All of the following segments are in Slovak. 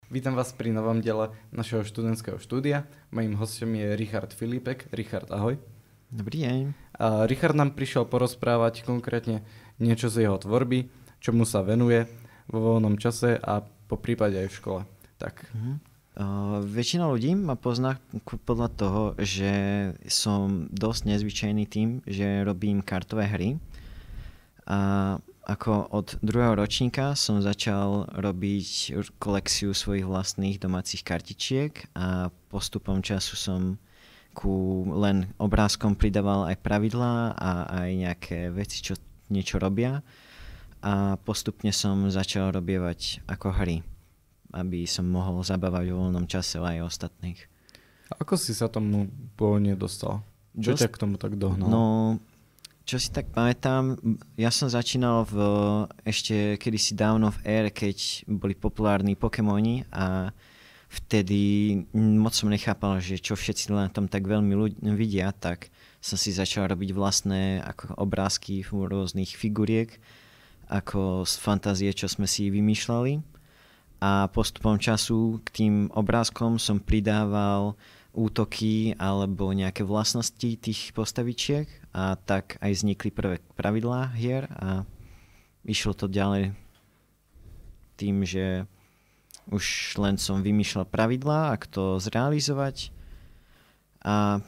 Vítam vás pri novom diele našeho študentského štúdia. Mojím hostom je Richard Filipek. Richard, ahoj. Dobrý deň. Richard nám prišiel porozprávať konkrétne niečo z jeho tvorby, čomu sa venuje vo voľnom čase a po prípade aj v škole. Tak. Väčšina ľudí ma pozná podľa toho, že som dosť nezvyčajný tým, že robím kartové hry. A ako od druhého ročníka som začal robiť kolekciu svojich vlastných domácich kartičiek a postupom času som ku len obrázkom pridával aj pravidlá a aj nejaké veci, čo niečo robia. A postupne som začal robievať ako hry, aby som mohol zabávať vo voľnom čase aj ostatných. A ako si sa tomu pôvodne dostal? Čo ťa k tomu tak dohnalo? No, čo si tak pamätám, ja som začínal ešte kedysi dávno v ére, keď boli populárni Pokémoni a vtedy moc som nechápal, že čo všetci na tom tak veľmi vidia, tak som si začal robiť vlastné ako obrázky rôznych figuriek, ako z fantázie, čo sme si vymýšľali. A postupom času k tým obrázkom som pridával útoky alebo nejaké vlastnosti tých postavičiek a tak aj vznikli prvé pravidlá hier a išlo to ďalej tým, že už len som vymýšľal pravidlá, ako to zrealizovať a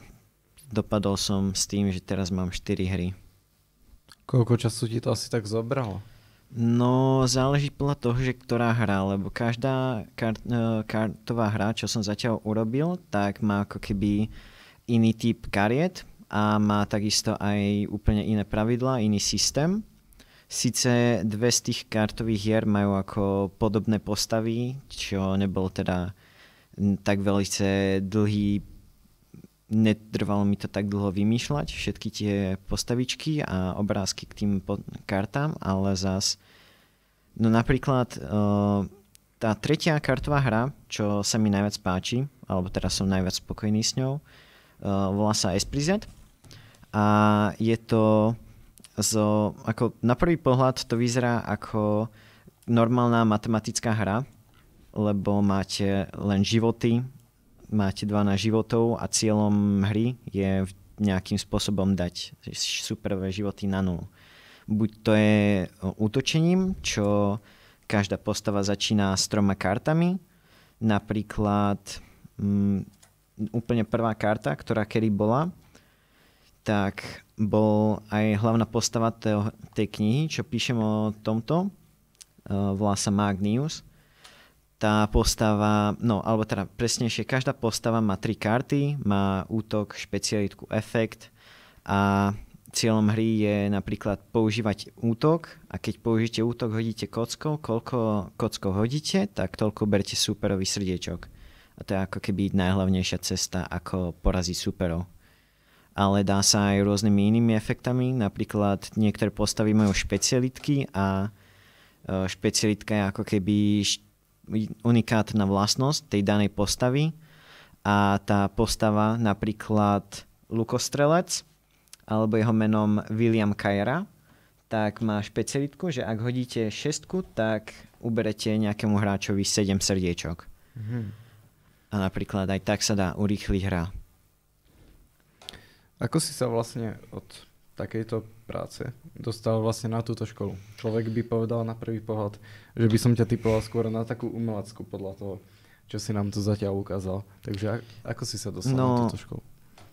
dopadol som s tým, že teraz mám 4 hry. Koľko času ti to asi tak zobralo? No, záleží podľa toho, že ktorá hra, lebo každá kartová hra, čo som zatiaľ urobil, tak má ako keby iný typ kariet a má takisto aj úplne iné pravidlá, iný systém. Sice dve z tých kartových hier majú ako podobné postavy, čo nebol teda tak veľmi dlhý, netrvalo mi to tak dlho vymýšľať všetky tie postavičky a obrázky k tým kartám, ale zas no napríklad tá tretia kartová hra, čo sa mi najviac páči, alebo teraz som najviac spokojný s ňou, volá sa Esprizet a je to ako na prvý pohľad to vyzerá ako normálna matematická hra, lebo máte len životy, máte 12 životov a cieľom hry je nejakým spôsobom dať superové životy na nulu. Buď to je útočením, čo každá postava začína s 3 kartami. Napríklad úplne prvá karta, ktorá kedy bola, tak bol aj hlavná postava tej knihy, čo píšem o tomto. Volá sa Magnius. Tá postava, no alebo teda presnejšie, každá postava má 3 karty, má útok, špecialitku, efekt a cieľom hry je napríklad používať útok a keď použijete útok, hodíte kockou, koľko kockov hodíte, tak toľko berte superový srdiečok. A to je ako keby najhlavnejšia cesta, ako poraziť superov. Ale dá sa aj rôznymi inými efektami, napríklad niektoré postavy majú špecialitky a špecialitka je ako keby unikátna vlastnosť tej danej postavy a tá postava napríklad lukostrelec alebo jeho menom William Kyra, tak má špecialitku, že ak hodíte 6, tak uberete nejakému hráčovi 7 srdiečok. A napríklad aj tak sa dá urýchliť hra. Ako si sa vlastne od takejto práce dostal vlastne na túto školu? Človek by povedal na prvý pohľad, že by som ťa typoval skôr na takú umeleckú podľa toho, čo si nám tu zatiaľ ukázal. Takže ako si sa dostal na túto školu?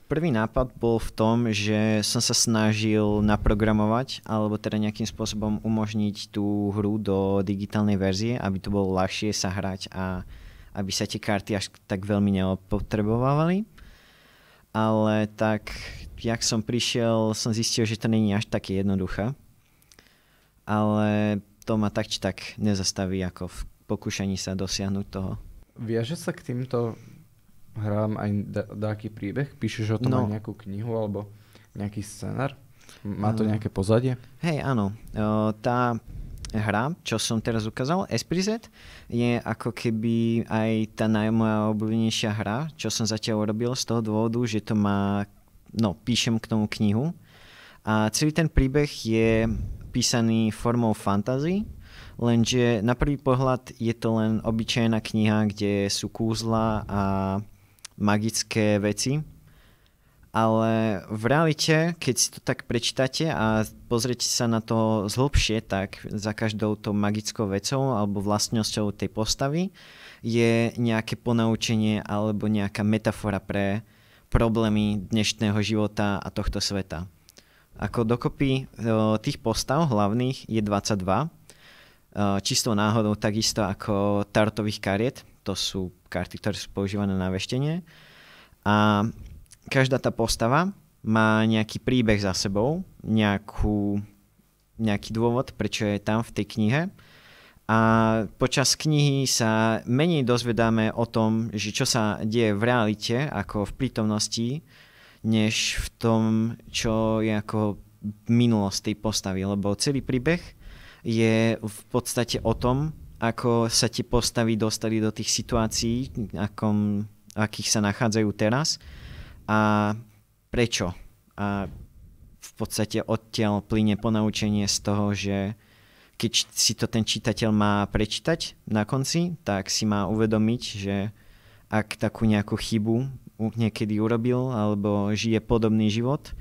Prvý nápad bol v tom, že som sa snažil naprogramovať alebo teda nejakým spôsobom umožniť tú hru do digitálnej verzie, aby to bolo ľahšie sa hrať a aby sa tie karty až tak veľmi neopotrebovávali. Ale tak, jak som prišiel, som zistil, že to není až také jednoduché. Ale to ma tak či tak nezastaví ako v pokúšaní sa dosiahnuť toho. Viaže sa k týmto hrám aj nejaký príbeh? Píšeš o tom aj nejakú knihu alebo nejaký scenár? Má to nejaké pozadie? Hej, áno. Tá hra, čo som teraz ukázal, Esprizet, je ako keby aj tá moja obľúbenejšia hra, čo som zatiaľ urobil z toho dôvodu, že to má, píšem k tomu knihu a celý ten príbeh je písaný formou fantasy, Lenže na prvý pohľad je to len obyčajná kniha, kde sú kúzla a magické veci. Ale v realite, keď si to tak prečítate a pozriete sa na to zhlbšie, tak za každou tou magickou vecou alebo vlastnosťou tej postavy je nejaké ponaučenie alebo nejaká metafora pre problémy dnešného života a tohto sveta. Ako dokopy tých postav hlavných je 22, čistou náhodou takisto ako tartových kariet, to sú karty, ktoré sú používané na veštenie. A každá tá postava má nejaký príbeh za sebou, nejaký dôvod, prečo je tam v tej knihe. A počas knihy sa menej dozvedáme o tom, že čo sa deje v realite, ako v prítomnosti, než v tom, čo je ako minulosť tej postavy. Lebo celý príbeh je v podstate o tom, ako sa tie postavy dostali do tých situácií, akých sa nachádzajú teraz a prečo. A v podstate odtiaľ plyne ponaučenie z toho, že keď si to ten čitateľ má prečítať na konci, tak si má uvedomiť, že ak takú nejakú chybu niekedy urobil alebo žije podobný život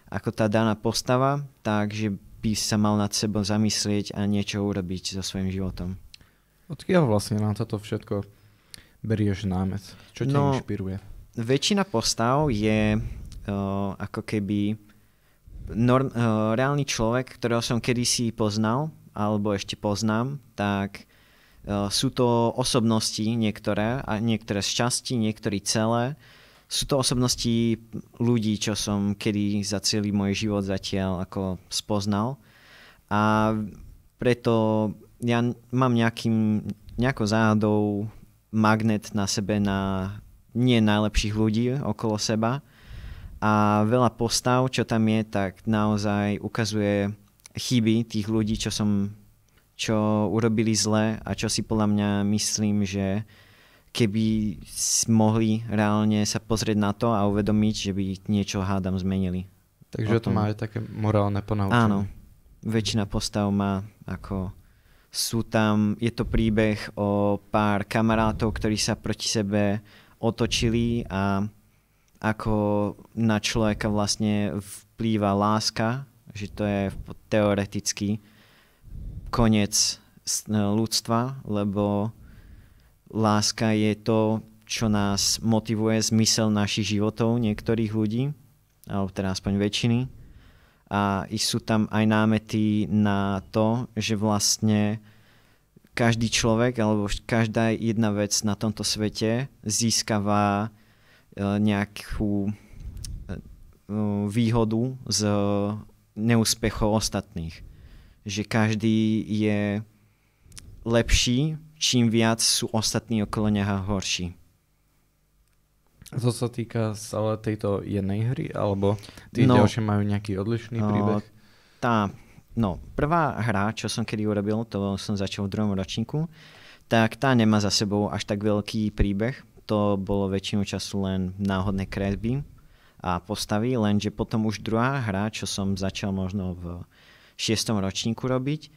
ako tá daná postava, takže by sa mal nad sebou zamyslieť a niečo urobiť so svojím životom. Odkiaľ vlastne na toto všetko berieš námet? Čo ťa inšpiruje? Väčšina postav je ako keby reálny človek, ktorého som kedysi poznal alebo ešte poznám, tak sú to osobnosti niektoré, a niektoré z časti, niektorí celé. Sú to osobnosti ľudí, čo som kedy za celý môj život zatiaľ ako spoznal. A preto ja mám nejakou záhadou magnet na sebe na nie najlepších ľudí okolo seba. A veľa postav, čo tam je, tak naozaj ukazuje chyby tých ľudí, čo urobili zle a čo si podľa mňa myslím, že keby mohli reálne sa pozrieť na to a uvedomiť, že by niečo hádam zmenili. Takže to má aj také morálne ponaučenie. Áno, väčšina postav má ako je to príbeh o pár kamarátov, ktorí sa proti sebe otočili a ako na človeka vlastne vplýva láska, že to je teoreticky koniec ľudstva, lebo láska je to, čo nás motivuje, zmysel našich životov niektorých ľudí, alebo teda aspoň väčšiny. A sú tam aj námety na to, že vlastne každý človek alebo každá jedna vec na tomto svete získava nejakú výhodu z neúspechov ostatných. Že každý je lepší, čím viac sú ostatní okolo neho horší. A to sa týka stále tejto jednej hry, alebo tí ďalšie majú nejaký odlišný príbeh? Prvá hra, čo som kedy urobil, to som začal v 2. ročníku, tak tá nemá za sebou až tak veľký príbeh. To bolo väčšinu času len náhodné kresby a postavy, lenže potom už druhá hra, čo som začal možno v 6. ročníku robiť,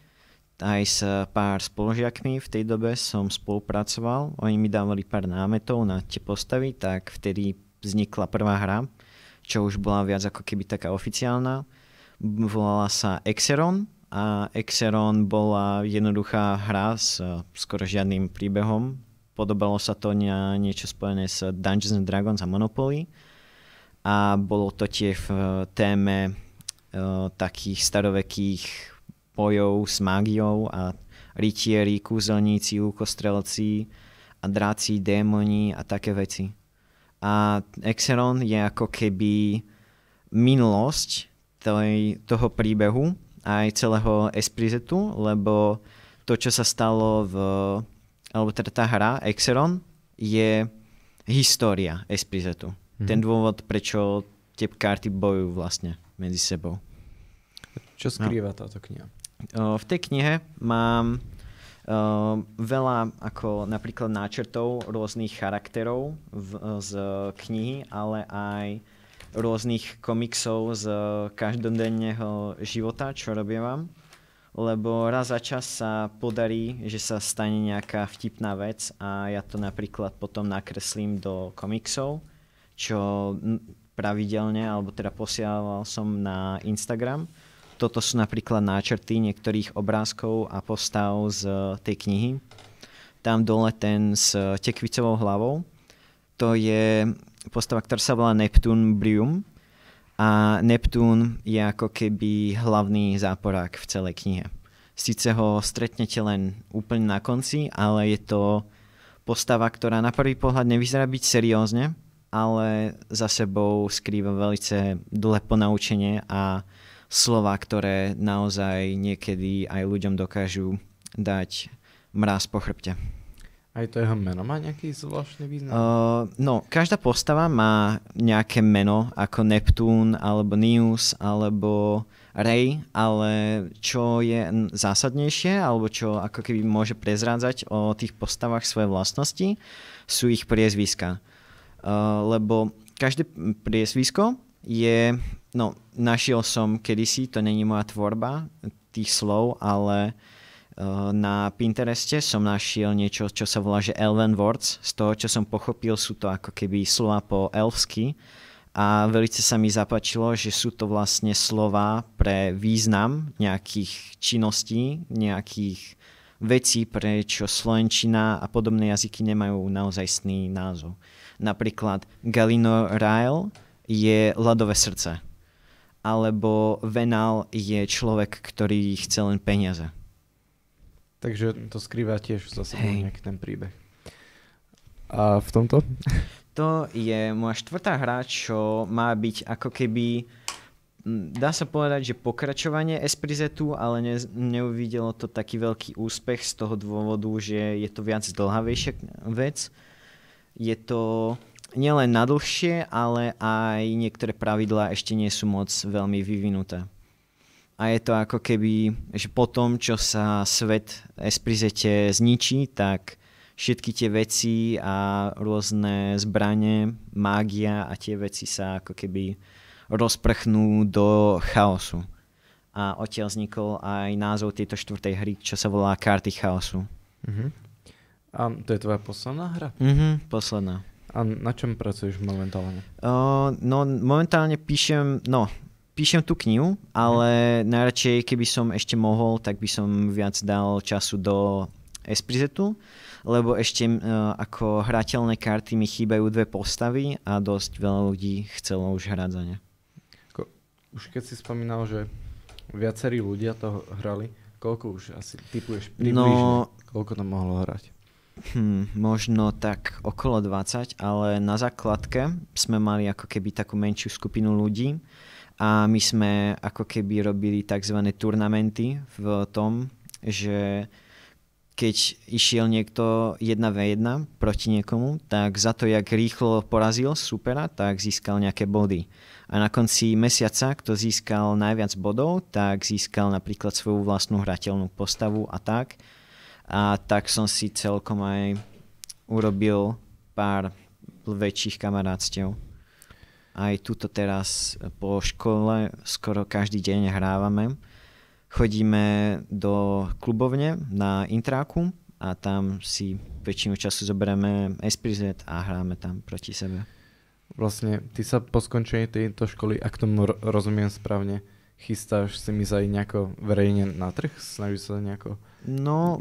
aj s pár spolužiakmi v tej dobe som spolupracoval. Oni mi dávali pár námetov na tie postavy, tak vtedy vznikla prvá hra, čo už bola viac ako keby taká oficiálna. Volala sa Exeron a Exeron bola jednoduchá hra s skoro žiadnym príbehom. Podobalo sa to na niečo spojené s Dungeons and Dragons a Monopoly. A bolo to tiež v téme takých starovekých bojov s mágiou a rytieri, kúzelníci, lukostrelci a dráci, démoni a také veci. A Exeron je ako keby minulosť toho príbehu aj celého Esprisetu, lebo to, čo sa stalo alebo teda tá hra Exeron je história Esprisetu. Ten dôvod, prečo tie karty bojujú vlastne medzi sebou. Čo skrýva táto kniha? V tej knihe mám veľa ako napríklad náčrtov rôznych charakterov z knihy, ale aj rôznych komiksov z každodenného života, čo robievam. lebo raz za čas sa podarí, že sa stane nejaká vtipná vec a ja to napríklad potom nakreslím do komiksov, čo pravidelne, alebo teda posielal som na Instagram. Toto sú napríklad náčrty niektorých obrázkov a postav z tej knihy. Tam dole ten s tekvicovou hlavou, to je postava, ktorá sa volá Neptune Brium a Neptún je ako keby hlavný záporák v celej knihe. Sice ho stretnete len úplne na konci, ale je to postava, ktorá na prvý pohľad nevyzerá byť seriózne, ale za sebou skrýva veľce dlhé ponaučenie a slova, ktoré naozaj niekedy aj ľuďom dokážu dať mráz po chrbte. Aj to jeho meno má nejaký zvláštny význam? No, každá postava má nejaké meno, ako Neptún, alebo Neus, alebo Ray, ale čo je zásadnejšie, alebo čo ako keby môže prezrádzať o tých postavách svoje vlastnosti, sú ich priezviska. Lebo každé priezvisko je, no, našiel som kedysi, to není moja tvorba tých slov, ale na Pintereste som našiel niečo, čo sa volá, že Elven Words. Z toho, čo som pochopil, sú to ako keby slova po elfsky a veľmi sa mi zapáčilo, že sú to vlastne slova pre význam nejakých činností, nejakých vecí, prečo slovenčina a podobné jazyky nemajú naozajstný názov. Napríklad Galino Rael je ľadové srdce, alebo Venal je človek, ktorý chce len peniaze. Takže to skrýva tiež za sebou nejaký ten príbeh. A v tomto? To je moja 4. hra, čo má byť ako keby, dá sa povedať, že pokračovanie Esprisetu, ale neuvidelo to taký veľký úspech z toho dôvodu, že je to viac dlhavejšia vec. Je to nielen na dlhšie, ale aj niektoré pravidlá ešte nie sú moc veľmi vyvinuté. A je to ako keby, že po tom, čo sa svet Esprisete zničí, tak všetky tie veci a rôzne zbrane, mágia a tie veci sa ako keby rozprchnú do chaosu. A odtiaľ vznikol aj názov tejto 4. hry, čo sa volá Karty chaosu. Uh-huh. A to je tvoja posledná hra? Posledná. A na čom pracuješ momentálne? Momentálne píšem tú knihu, ale najradšej, keby som ešte mohol, tak by som viac dal času do Esprisetu, lebo ešte ako hrateľné karty mi chýbajú 2 postavy a dosť veľa ľudí chcelo už hrať za ne. Už keď si spomínal, že viacerí ľudia to hrali, koľko už asi typuješ približne, koľko to mohlo hrať? Možno tak okolo 20, ale na základke sme mali ako keby takú menšiu skupinu ľudí, a my sme ako keby robili tzv. Turnamenty v tom, že keď išiel niekto 1v1 proti niekomu, tak za to, jak rýchlo porazil supera, tak získal nejaké body. A na konci mesiaca, kto získal najviac bodov, tak získal napríklad svoju vlastnú hrateľnú postavu a tak. A tak som si celkom aj urobil pár väčších kamarátstiev. Aj tuto teraz po škole skoro každý deň hrávame. Chodíme do klubovne na Intráku a tam si väčšinu času zoberieme Espriset a hráme tam proti sebe. Vlastne ty sa po skončení tejto školy, ak tomu rozumiem správne, chystáš si mi aj nejako verejne na trh? Snažíš sa nejako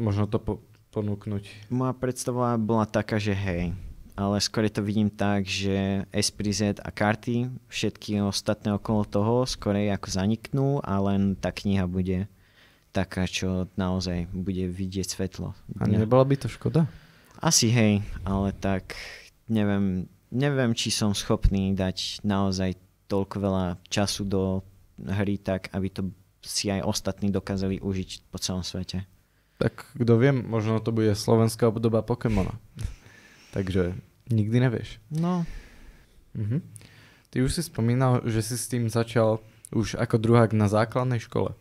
možno to ponúknuť? Moja predstava bola taká, že hej, ale skôr to vidím tak, že Espriset a karty, všetky ostatné okolo toho skorej ako zaniknú a len tá kniha bude taká, čo naozaj bude vidieť svetlo. A nebola by to škoda? Asi hej, ale tak neviem, či som schopný dať naozaj toľko veľa času do hry tak, aby to si aj ostatní dokázali užiť po celom svete. Tak kto vie, možno to bude slovenská obdoba Pokémona. Takže nikdy nevieš. No. Mhm. Ty už si spomínal, že si s tým začal už ako druhák na základnej škole.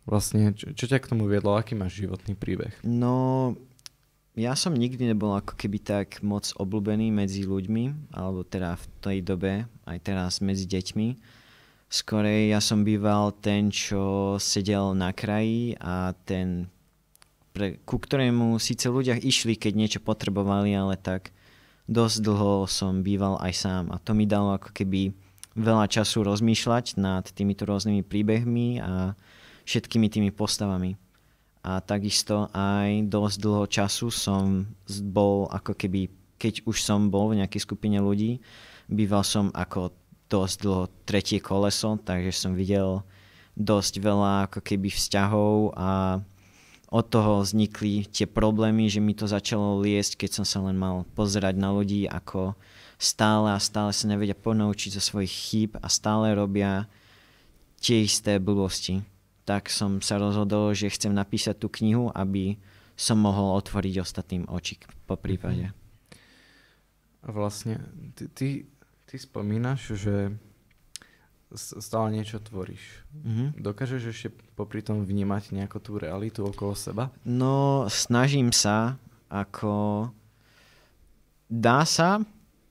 Vlastne, čo ťa k tomu viedlo? Aký máš životný príbeh? No, ja som nikdy nebol ako keby tak moc obľúbený medzi ľuďmi, alebo teda v tej dobe, aj teraz medzi deťmi. Skorej ja som býval ten, čo sedel na kraji a ten, ku ktorému síce ľudia išli, keď niečo potrebovali, ale tak dosť dlho som býval aj sám. A to mi dalo ako keby veľa času rozmýšľať nad týmito rôznymi príbehmi a všetkými tými postavami. A takisto aj dosť dlho času som bol ako keby, keď už som bol v nejakej skupine ľudí, býval som ako dosť dlho tretie koleso, takže som videl dosť veľa ako keby vzťahov a od toho vznikli tie problémy, že mi to začalo liesť, keď som sa len mal pozerať na ľudí, ako stále sa nevedia ponaučiť zo svojich chýb a stále robia tie isté blbosti. Tak som sa rozhodol, že chcem napísať tú knihu, aby som mohol otvoriť ostatným oči po prípade. A vlastne, ty spomínaš, že stále niečo tvoríš. Dokážeš ešte popri tom vnímať nejakú tú realitu okolo seba? No, snažím sa, ako dá sa,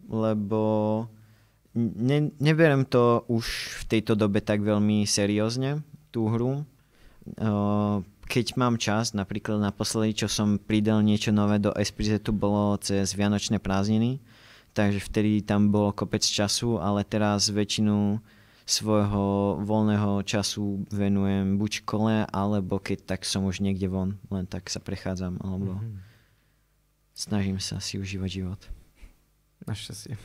lebo neberiem to už v tejto dobe tak veľmi seriózne, tú hru. Keď mám čas, napríklad naposledy, čo som pridal niečo nové do Esprisetu, bolo cez Vianočné prázdniny, takže vtedy tam bolo kopec času, ale teraz väčšinu svojho voľného času venujem buď škole, alebo keď tak som už niekde von, len tak sa prechádzam, alebo snažím sa si užívať život. Našťastie.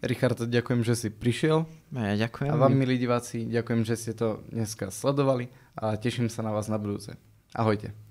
Richard, ďakujem, že si prišiel. Ja ďakujem. A vám, milí diváci, ďakujem, že ste to dneska sledovali a teším sa na vás na budúce. Ahojte.